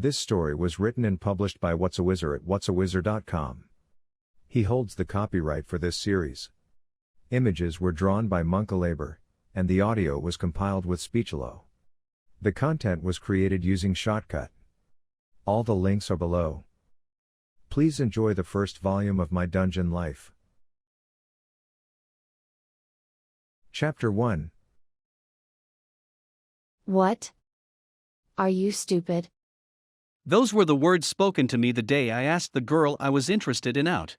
This story was written and published by Whatsawhizzer at Whatsawhizzer.com. He holds the copyright for this series. Images were drawn by Monkilabour, and the audio was compiled with Speechelo. The content was created using Shotcut. All the links are below. Please enjoy the first volume of my dungeon life. Chapter 1. What? Are you stupid? Those were the words spoken to me the day I asked the girl I was interested in out.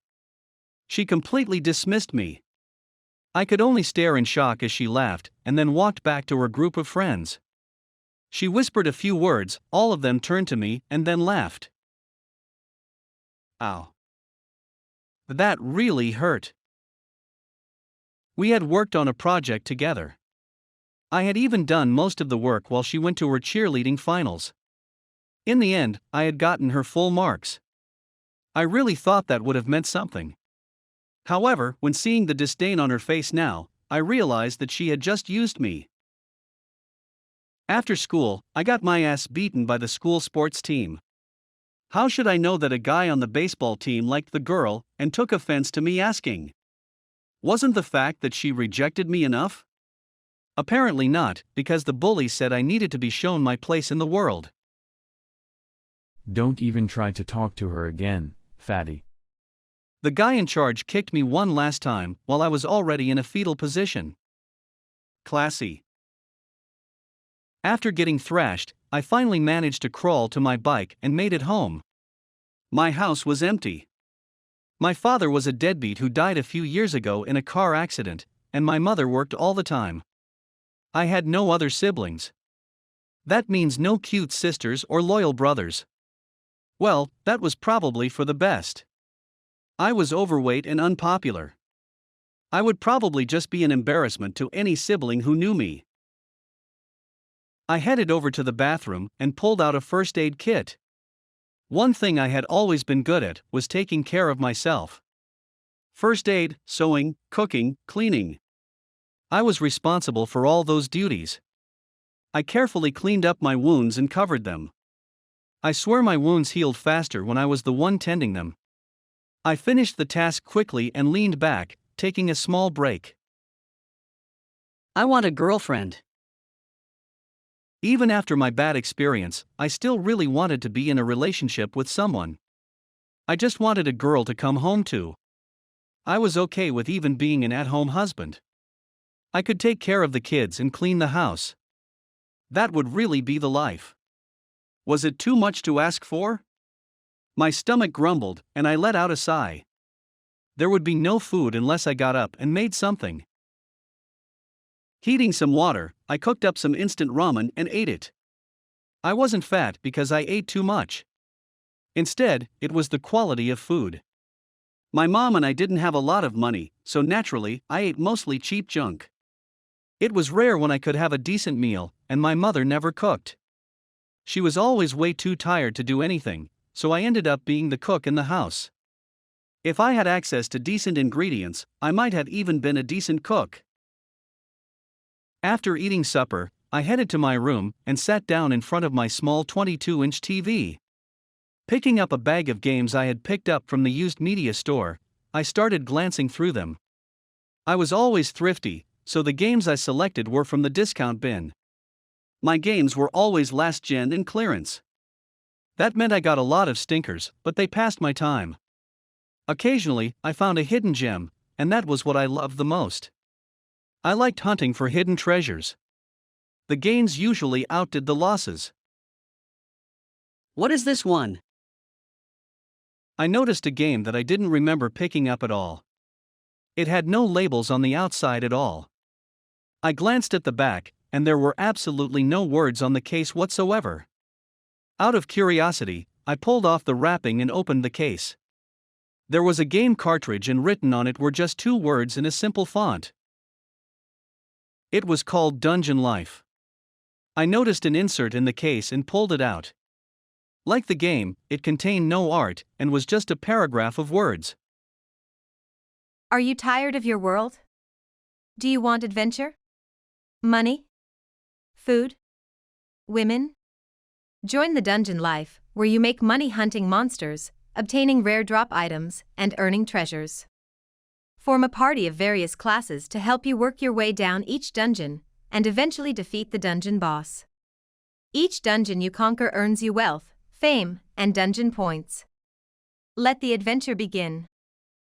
She completely dismissed me. I could only stare in shock as she laughed and then walked back to her group of friends. She whispered a few words, all of them turned to me and then laughed. Ow. That really hurt. We had worked on a project together. I had even done most of the work while she went to her cheerleading finals. In the end, I had gotten her full marks. I really thought that would have meant something. However, when seeing the disdain on her face now, I realized that she had just used me. After school, I got my ass beaten by the school sports team. How should I know that a guy on the baseball team liked the girl and took offense to me asking? Wasn't the fact that she rejected me enough? Apparently not, because the bully said I needed to be shown my place in the world. Don't even try to talk to her again, fatty. The guy in charge kicked me one last time while I was already in a fetal position. Classy. After getting thrashed, I finally managed to crawl to my bike and made it home. My house was empty. My father was a deadbeat who died a few years ago in a car accident, and my mother worked all the time. I had no other siblings. That means no cute sisters or loyal brothers. Well, that was probably for the best. I was overweight and unpopular. I would probably just be an embarrassment to any sibling who knew me. I headed over to the bathroom and pulled out a first aid kit. One thing I had always been good at was taking care of myself. First aid, sewing, cooking, cleaning. I was responsible for all those duties. I carefully cleaned up my wounds and covered them. I swear my wounds healed faster when I was the one tending them. I finished the task quickly and leaned back, taking a small break. I want a girlfriend. Even after my bad experience, I still really wanted to be in a relationship with someone. I just wanted a girl to come home to. I was okay with even being an at-home husband. I could take care of the kids and clean the house. That would really be the life. Was it too much to ask for? My stomach grumbled, and I let out a sigh. There would be no food unless I got up and made something. Heating some water, I cooked up some instant ramen and ate it. I wasn't fat because I ate too much. Instead, it was the quality of food. My mom and I didn't have a lot of money, so naturally, I ate mostly cheap junk. It was rare when I could have a decent meal, and my mother never cooked. She was always way too tired to do anything, so I ended up being the cook in the house. If I had access to decent ingredients, I might have even been a decent cook. After eating supper, I headed to my room and sat down in front of my small 22-inch TV. Picking up a bag of games I had picked up from the used media store, I started glancing through them. I was always thrifty, so the games I selected were from the discount bin. My games were always last gen and clearance. That meant I got a lot of stinkers, but they passed my time. Occasionally, I found a hidden gem, and that was what I loved the most. I liked hunting for hidden treasures. The gains usually outdid the losses. What is this one? I noticed a game that I didn't remember picking up at all. It had no labels on the outside at all. I glanced at the back, and there were absolutely no words on the case whatsoever. Out of curiosity, I pulled off the wrapping and opened the case. There was a game cartridge, and written on it were just 2 words in a simple font. It was called Dungeon Life. I noticed an insert in the case and pulled it out. Like the game, it contained no art and was just a paragraph of words. Are you tired of your world? Do you want adventure? Money? Food? Women? Join the dungeon life, where you make money hunting monsters, obtaining rare drop items, and earning treasures. Form a party of various classes to help you work your way down each dungeon, and eventually defeat the dungeon boss. Each dungeon you conquer earns you wealth, fame, and dungeon points. Let the adventure begin.